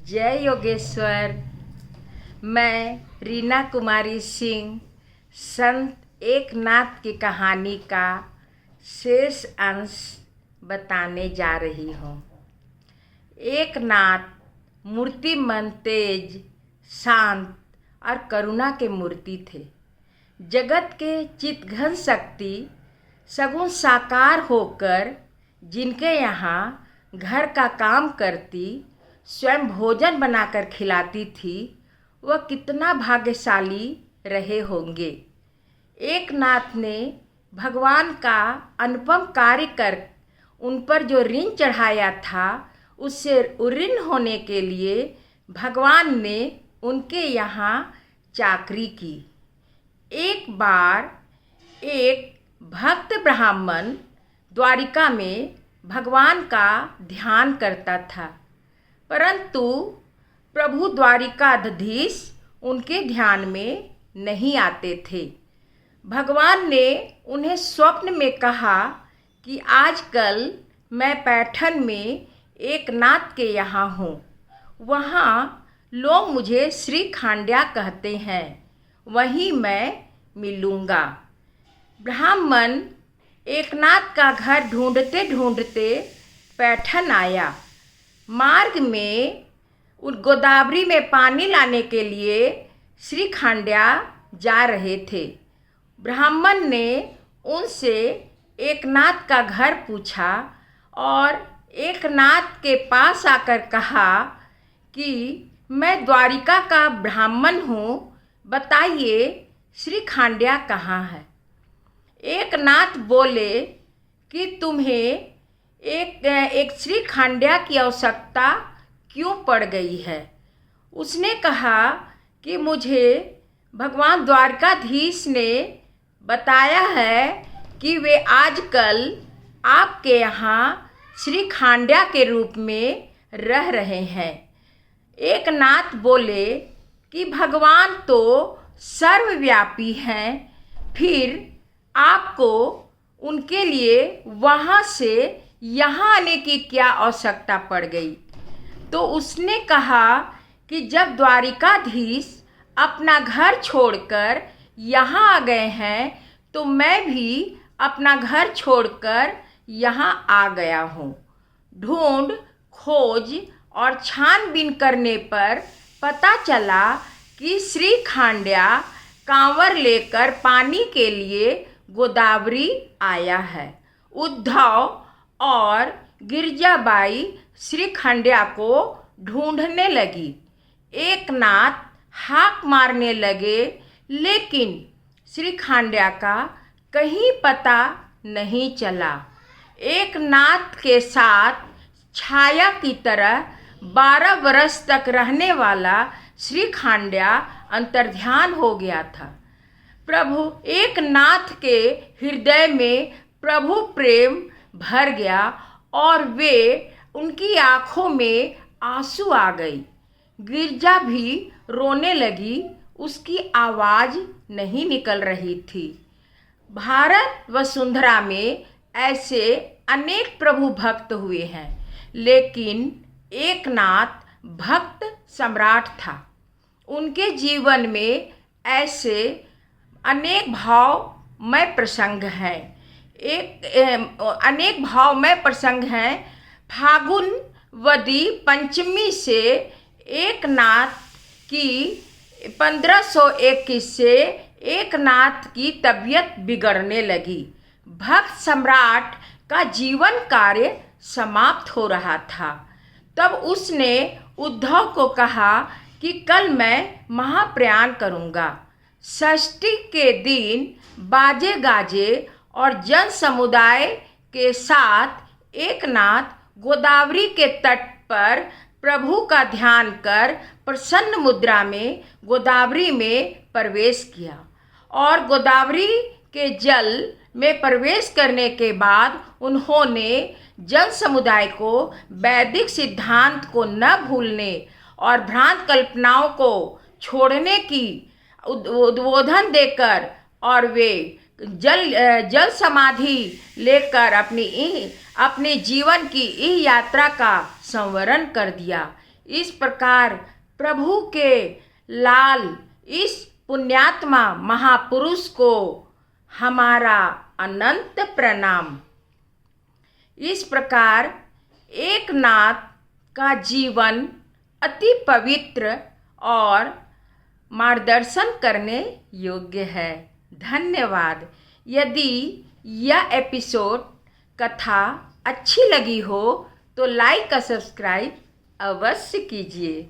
जय योगेश्वर। मैं रीना कुमारी सिंह संत एकनाथ की कहानी का शेष अंश बताने जा रही हूँ। एकनाथ मूर्तिमान, तेज, शांत और करुणा के मूर्ति थे। जगत के चितघन शक्ति सगुण साकार होकर जिनके यहाँ घर का काम करती, स्वयं भोजन बनाकर खिलाती थी, वह कितना भाग्यशाली रहे होंगे। एकनाथ ने भगवान का अनुपम कार्य कर उन पर जो ऋण चढ़ाया था, उससे उऋण होने के लिए भगवान ने उनके यहाँ चाकरी की। एक बार एक भक्त ब्राह्मण द्वारिका में भगवान का ध्यान करता था, परंतु प्रभु द्वारिकाधीश उनके ध्यान में नहीं आते थे। भगवान ने उन्हें स्वप्न में कहा कि आजकल मैं पैठन में एकनाथ के यहाँ हूँ, वहाँ लोग मुझे श्री खांड्या कहते हैं, वहीं मैं मिलूँगा। ब्राह्मण एकनाथ का घर ढूंढते ढूंढते पैठन आया। मार्ग में गोदावरी में पानी लाने के लिए श्री खांड्या जा रहे थे। ब्राह्मण ने उनसे एकनाथ का घर पूछा और एकनाथ के पास आकर कहा कि मैं द्वारिका का ब्राह्मण हूँ, बताइए श्री खांड्या कहाँ है। एकनाथ बोले कि तुम्हें एक श्री खांड्या की आवश्यकता क्यों पड़ गई है। उसने कहा कि मुझे भगवान द्वारकाधीश ने बताया है कि वे आजकल आपके यहाँ श्री खांड्या के रूप में रह रहे हैं। एकनाथ बोले कि भगवान तो सर्वव्यापी हैं, फिर आपको उनके लिए वहाँ से यहाँ आने की क्या आवश्यकता पड़ गई। तो उसने कहा कि जब द्वारिकाधीश अपना घर छोड़कर यहाँ आ गए हैं, तो मैं भी अपना घर छोड़कर यहाँ आ गया हूँ। ढूंढ खोज और छानबीन करने पर पता चला कि श्री खांड्या कांवर लेकर पानी के लिए गोदावरी आया है। उद्धव और गिरजाबाई श्री खांड्या को ढूंढने लगी। एकनाथ हाक मारने लगे, लेकिन श्री खांड्या का कहीं पता नहीं चला। एकनाथ के साथ छाया की तरह 12 वर्ष तक रहने वाला श्री खांड्या अंतर्ध्यान हो गया था। प्रभु एकनाथ के हृदय में प्रभु प्रेम भर गया और उनकी आँखों में आंसू आ गई। गिरजा भी रोने लगी, उसकी आवाज़ नहीं निकल रही थी। भारत वसुंधरा में ऐसे अनेक प्रभु भक्त हुए हैं, लेकिन एकनाथ भक्त सम्राट था। उनके जीवन में ऐसे अनेक भावमय प्रसंग हैं। अनेक भावमय प्रसंग हैं। फागुनवदी पंचमी से एकनाथ की 1521 से एकनाथ की तबीयत बिगड़ने लगी। भक्त सम्राट का जीवन कार्य समाप्त हो रहा था। तब उसने उद्धव को कहा कि कल मैं महाप्रयाण करूँगा। षष्ठी के दिन बाजे गाजे और जन समुदाय के साथ एकनाथ गोदावरी के तट पर प्रभु का ध्यान कर प्रसन्न मुद्रा में गोदावरी में प्रवेश किया और गोदावरी के जल में प्रवेश करने के बाद उन्होंने जन समुदाय को वैदिक सिद्धांत को न भूलने और भ्रांत कल्पनाओं को छोड़ने की उद्बोधन देकर और वे जल समाधि लेकर अपनी जीवन की इस यात्रा का संवरण कर दिया। इस प्रकार प्रभु के लाल इस पुण्यात्मा महापुरुष को हमारा अनंत प्रणाम। इस प्रकार एक नाथ का जीवन अति पवित्र और मार्गदर्शन करने योग्य है। धन्यवाद। यदि यह एपिसोड कथा अच्छी लगी हो तो लाइक और सब्सक्राइब अवश्य कीजिए।